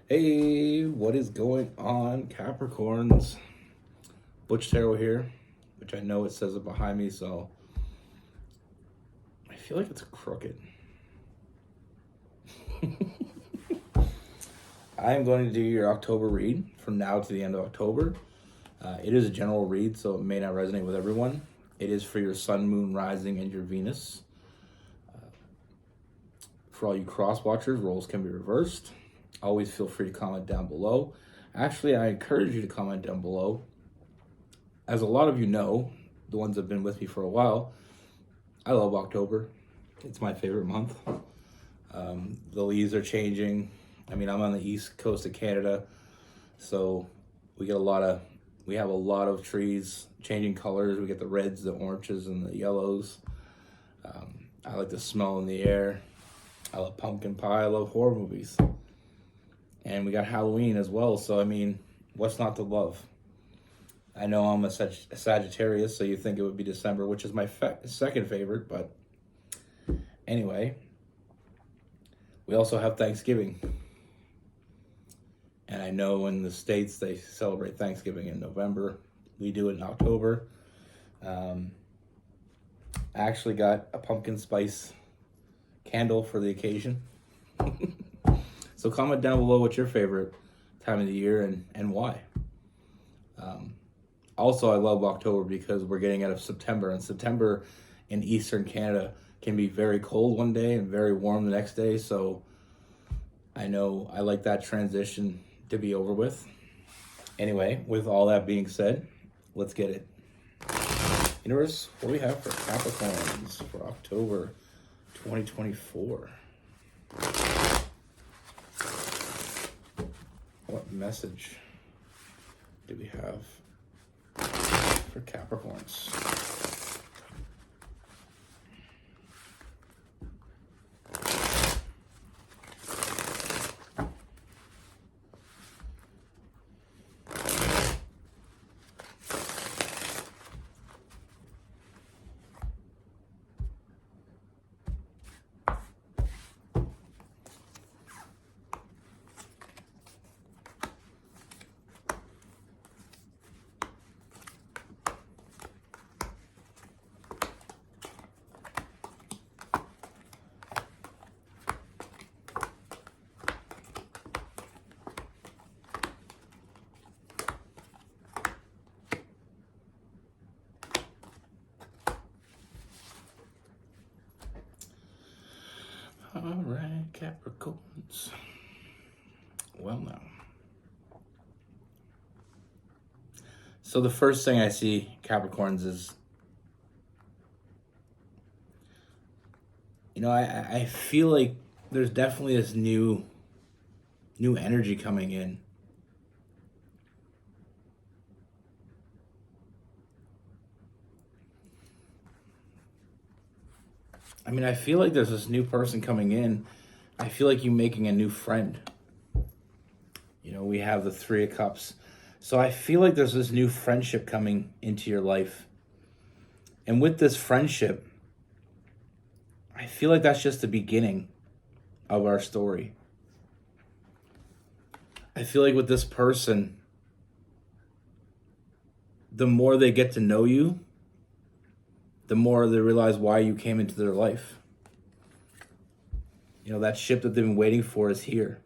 Hey, what is going on, Capricorns? Butch Tarot here, which I know it says it behind me, so I feel like it's crooked. I am going to do your October read from now to the end of October. It is a general read, so it may not resonate with everyone. It is for your sun, moon, rising, and your Venus. For all you cross watchers, roles can be reversed. Always feel free to comment down below. Actually, I encourage you to comment down below. As a lot of you know, the ones that have been with me for a while, I love October. It's my favorite month. The leaves are changing. I mean, I'm on the east coast of Canada, so we have a lot of trees changing colors. We get the reds, the oranges, and the yellows. I like the smell in the air. I love pumpkin pie. I love horror movies. And we got Halloween as well, so I mean, what's not to love? I know I'm a Sagittarius, so you think it would be December, which is my second favorite, but anyway. We also have Thanksgiving. And I know in the States they celebrate Thanksgiving in November. We do it in October. I actually got a pumpkin spice candle for the occasion. So comment down below what's your favorite time of the year and why. Also, I love October because we're getting out of September. And September in Eastern Canada can be very cold one day and very warm the next day. So I know I like that transition to be over with. Anyway, with all that being said, let's get it. Universe, what do we have for Capricorns for October 2024? What message do we have for Capricorns? All right, Capricorns. Well, now. So the first thing I see, Capricorns, is, I feel like there's definitely this new energy coming in. I mean, I feel like there's this new person coming in. I feel like you making a new friend. We have the Three of Cups. So I feel like there's this new friendship coming into your life. And with this friendship, I feel like that's just the beginning of our story. I feel like with this person, the more they get to know you, the more they realize why you came into their life. That ship that they've been waiting for is here.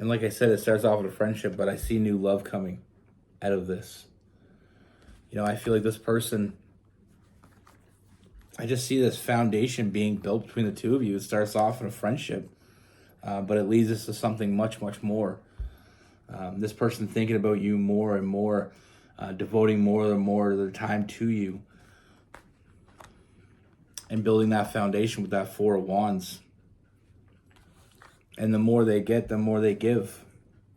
And like I said, it starts off with a friendship, but I see new love coming out of this. I feel like this person, I just see this foundation being built between the two of you. It starts off in a friendship, but it leads us to something much, much more. This person thinking about you more and more, devoting more and more of their time to you, and building that foundation with that Four of Wands. And the more they get, the more they give.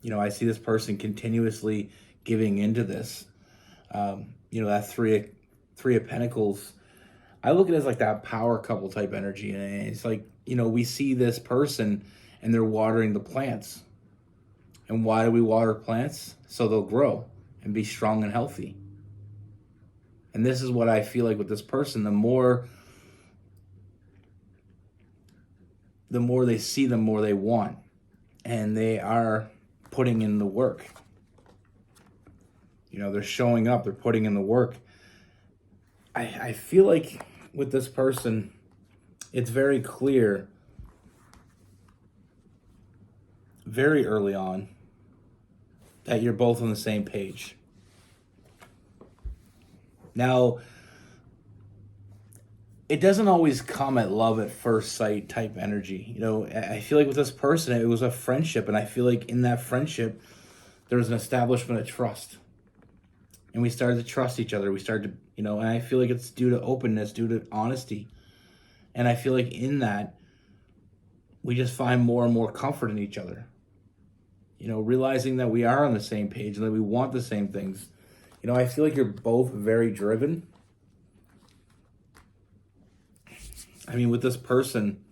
I see this person continuously giving into this. That three of Pentacles, I look at it as like that power couple type energy. And it's like, we see this person and they're watering the plants. And why do we water plants? So they'll grow and be strong and healthy. And this is what I feel like with this person. The more the more they see, the more they want. And they are putting in the work. They're showing up, they're putting in the work. I feel like with this person, it's very clear very early on that you're both on the same page. Now, it doesn't always come at love at first sight type energy. I feel like with this person, it was a friendship, and I feel like in that friendship, there was an establishment of trust. And we started to trust each other. We started to, and I feel like it's due to openness, due to honesty. And I feel like in that, we just find more and more comfort in each other. Realizing that we are on the same page and that we want the same things. I feel like you're both very driven. I mean, with this person,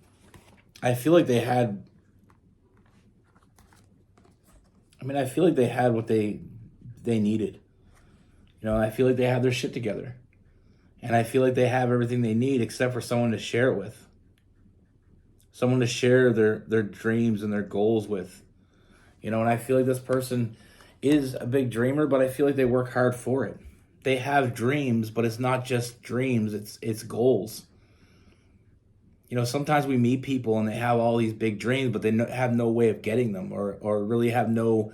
I feel like they had what they needed. I feel like they have their shit together. And I feel like they have everything they need except for someone to share it with. Someone to share their dreams and their goals with. And I feel like this person is a big dreamer, but I feel like they work hard for it. They have dreams, but it's not just dreams, it's goals. Sometimes we meet people and they have all these big dreams, but they have no way of getting them or really have no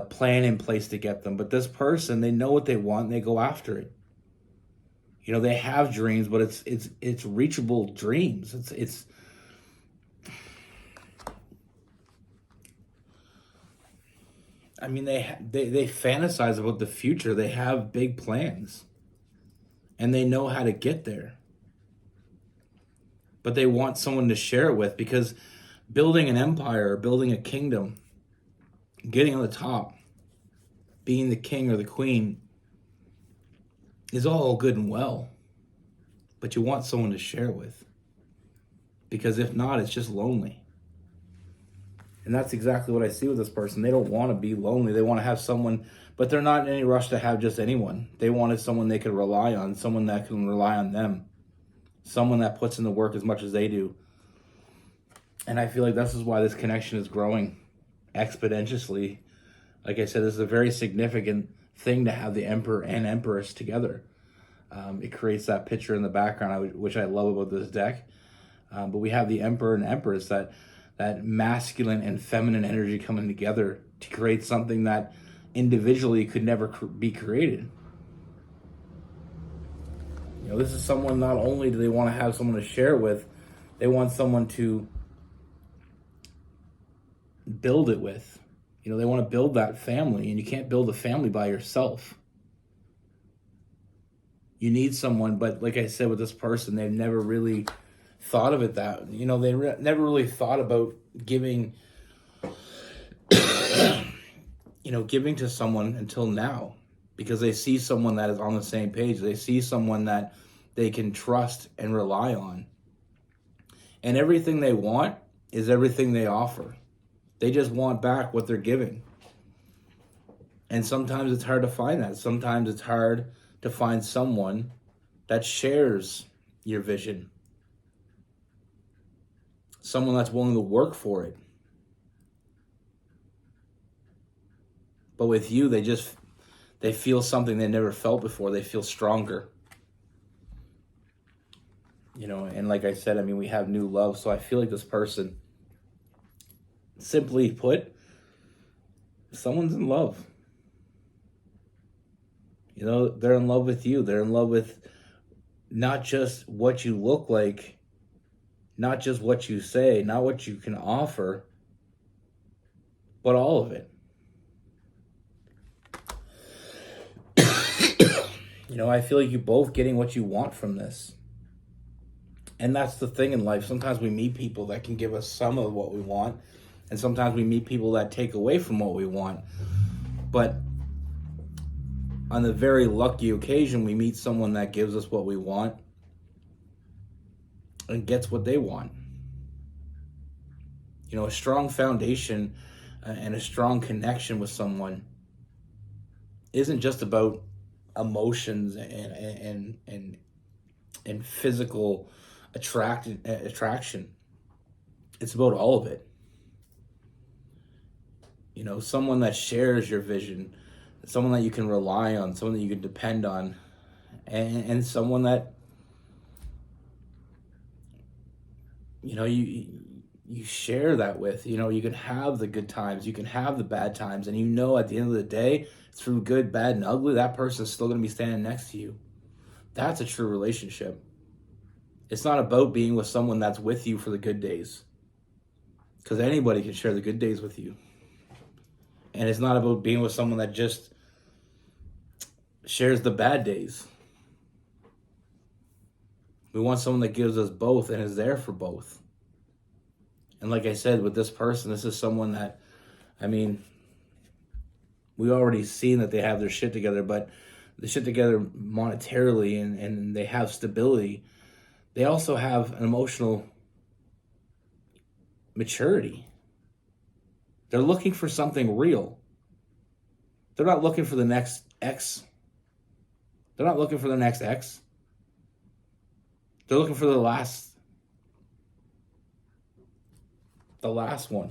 plan in place to get them. But this person, they know what they want and they go after it. They have dreams, but it's reachable dreams. I mean, they fantasize about the future. They have big plans, and they know how to get there. But they want someone to share it with, because building an empire or building a kingdom, getting on the top, being the king or the queen is all good and well. But you want someone to share it with, because if not, it's just lonely. And that's exactly what I see with this person. They don't want to be lonely. They want to have someone, but they're not in any rush to have just anyone. They wanted someone they could rely on, someone that can rely on them, someone that puts in the work as much as they do. And I feel like this is why this connection is growing exponentially. Like I said, this is a very significant thing to have the Emperor and Empress together. It creates that picture in the background, which I love about this deck. But we have the Emperor and Empress, that masculine and feminine energy coming together to create something that individually could never be created. This is someone, not only do they want to have someone to share with, they want someone to build it with. They want to build that family, and you can't build a family by yourself. You need someone, but like I said, with this person, they've never really thought of it that, they never really thought about giving, giving to someone until now, because they see someone that is on the same page. They see someone that they can trust and rely on. And everything they want is everything they offer. They just want back what they're giving. And sometimes it's hard to find that. Sometimes it's hard to find someone that shares your vision. Someone that's willing to work for it. But with you, they feel something they never felt before. They feel stronger. And like I said, we have new love. So I feel like this person, simply put, someone's in love. They're in love with you. They're in love with not just what you look like, not just what you say, not what you can offer, but all of it. I feel like you both getting what you want from this. And that's the thing in life. Sometimes we meet people that can give us some of what we want, and sometimes we meet people that take away from what we want. But on the very lucky occasion, we meet someone that gives us what we want and gets what they want. A strong foundation and a strong connection with someone isn't just about emotions and physical attraction. It's about all of it. Someone that shares your vision, someone that you can rely on, someone that you can depend on, and someone that you share that with. You can have the good times, you can have the bad times, and at the end of the day, through good, bad, and ugly, that person's still going to be standing next to you. That's a true relationship. It's not about being with someone that's with you for the good days, because anybody can share the good days with you. And it's not about being with someone that just shares the bad days. We want someone that gives us both and is there for both. And like I said, with this person, this is someone that, we already seen that they have their shit together, but the shit together monetarily and they have stability. They also have an emotional maturity. They're looking for something real. They're not looking for the next ex. They're not looking for the next ex. They're looking for the last one.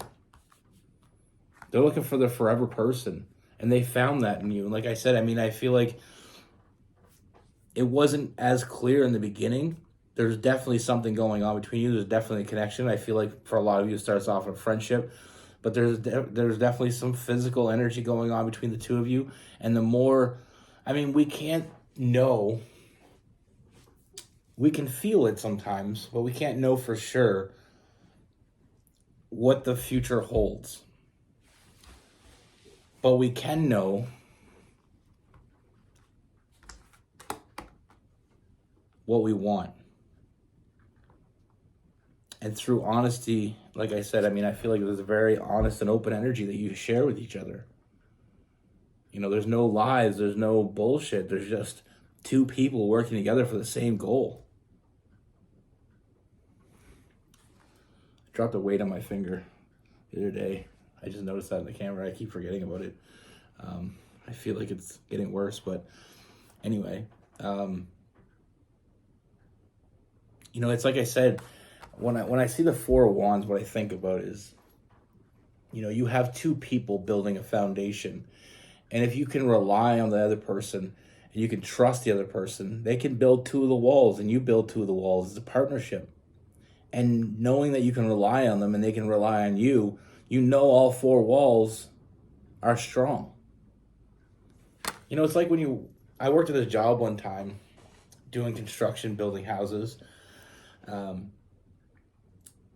They're looking for the forever person. And they found that in you. And like I said, I feel like it wasn't as clear in the beginning. There's definitely something going on between you. There's definitely a connection. I feel like for a lot of you, it starts off a friendship. But there's definitely some physical energy going on between the two of you. And the more, we can't know. We can feel it sometimes, but we can't know for sure what the future holds. But we can know what we want. And through honesty, like I said, I feel like there's a very honest and open energy that you share with each other. There's no lies, there's no bullshit. There's just two people working together for the same goal. I dropped a weight on my finger the other day. I just noticed that in the camera. I keep forgetting about it. I feel like it's getting worse, but anyway. It's like I said, when I see the Four of Wands, what I think about is, you have two people building a foundation. And if you can rely on the other person and you can trust the other person, they can build two of the walls and you build two of the walls. It's a partnership. And knowing that you can rely on them and they can rely on you, all four walls are strong. It's like I worked at a job one time doing construction, building houses.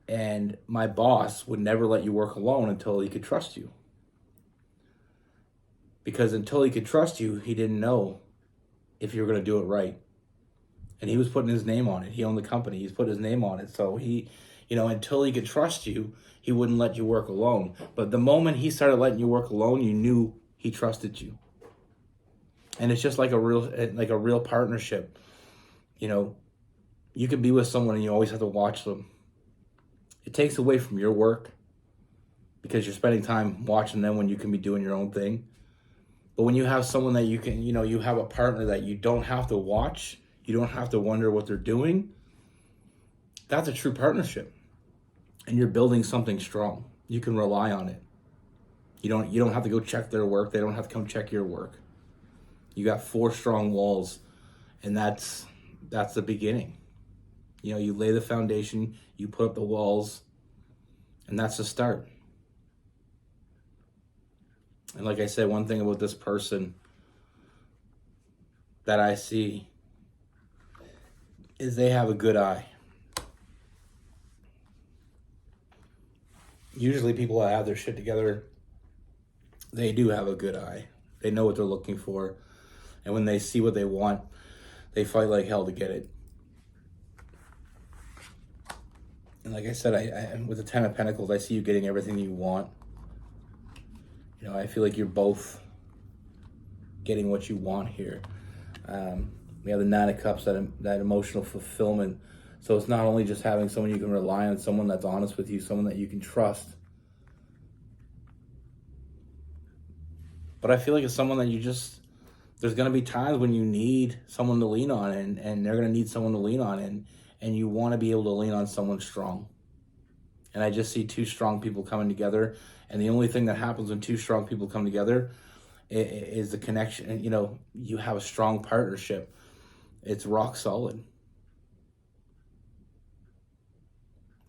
And my boss would never let you work alone until he could trust you. Because until he could trust you, he didn't know if you were going to do it right. And he was putting his name on it. He owned the company. He's put his name on it. So he, until he could trust you, he wouldn't let you work alone. But the moment he started letting you work alone, you knew he trusted you. And it's just like a real partnership. You can be with someone and you always have to watch them. It takes away from your work because you're spending time watching them when you can be doing your own thing. But when you have someone that you can, you have a partner that you don't have to watch, you don't have to wonder what they're doing, that's a true partnership. And you're building something strong. You can rely on it. You don't have to go check their work. They don't have to come check your work. You got four strong walls, and that's the beginning. You lay the foundation, you put up the walls, and that's the start. And like I said, one thing about this person that I see is they have a good eye. Usually people that have their shit together, they do have a good eye. They know what they're looking for. And when they see what they want, they fight like hell to get it. And like I said, I with the Ten of Pentacles, I see you getting everything you want. I feel like you're both getting what you want here. We have the Nine of Cups, that emotional fulfillment. So it's not only just having someone you can rely on, someone that's honest with you, someone that you can trust. But I feel like it's someone that there's going to be times when you need someone to lean on, and they're going to need someone to lean on, and you want to be able to lean on someone strong. And I just see two strong people coming together. And the only thing that happens when two strong people come together is the connection. And, you have a strong partnership. It's rock solid.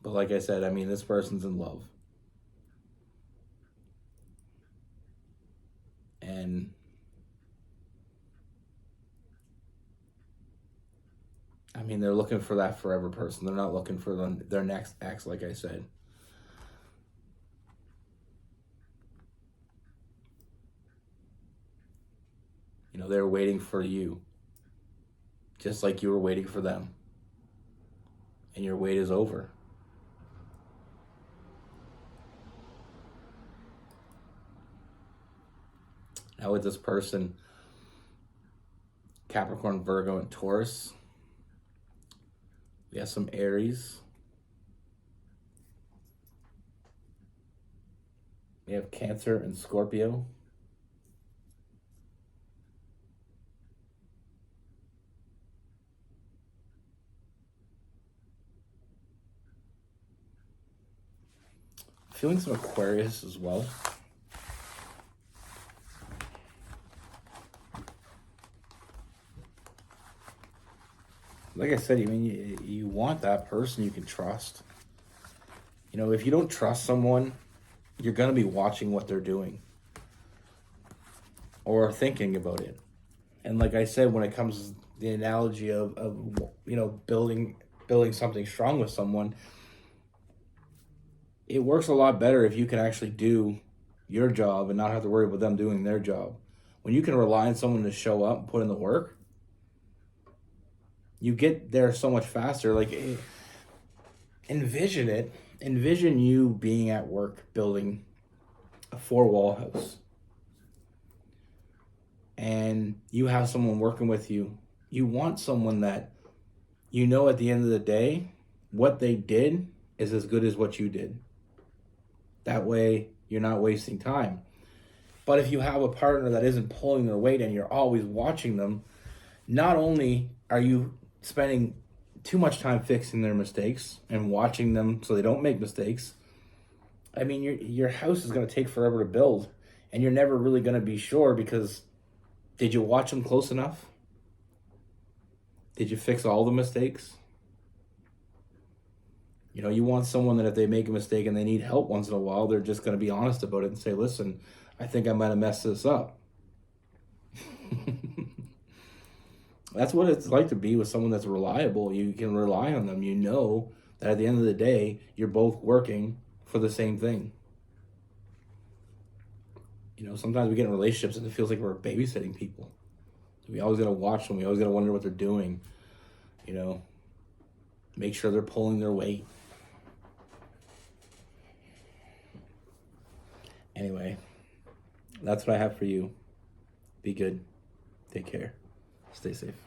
But like I said, this person's in love. And they're looking for that forever person. They're not looking for their next ex, like I said. They're waiting for you. Just like you were waiting for them. And your wait is over. Now with this person, Capricorn, Virgo, and Taurus, we have some Aries. We have Cancer and Scorpio. Feeling some Aquarius as well. Like I said, you want that person you can trust. If you don't trust someone, you're going to be watching what they're doing or thinking about it. And like I said, when it comes to the analogy of building something strong with someone, it works a lot better if you can actually do your job and not have to worry about them doing their job. When you can rely on someone to show up and put in the work, you get there so much faster. Like, envision it. Envision you being at work building a 4-wall house. And you have someone working with you. You want someone that at the end of the day, what they did is as good as what you did. That way, you're not wasting time. But if you have a partner that isn't pulling their weight and you're always watching them, not only are you spending too much time fixing their mistakes and watching them so they don't make mistakes, your house is going to take forever to build, and you're never really going to be sure because did you watch them close enough? Did you fix all the mistakes? You want someone that if they make a mistake and they need help once in a while, they're just going to be honest about it and say, listen, I think I might have messed this up. That's what it's like to be with someone that's reliable. You can rely on them. That at the end of the day, you're both working for the same thing. Sometimes we get in relationships and it feels like we're babysitting people. We always got to watch them. We always got to wonder what they're doing. Make sure they're pulling their weight. Anyway, that's what I have for you. Be good. Take care. Stay safe.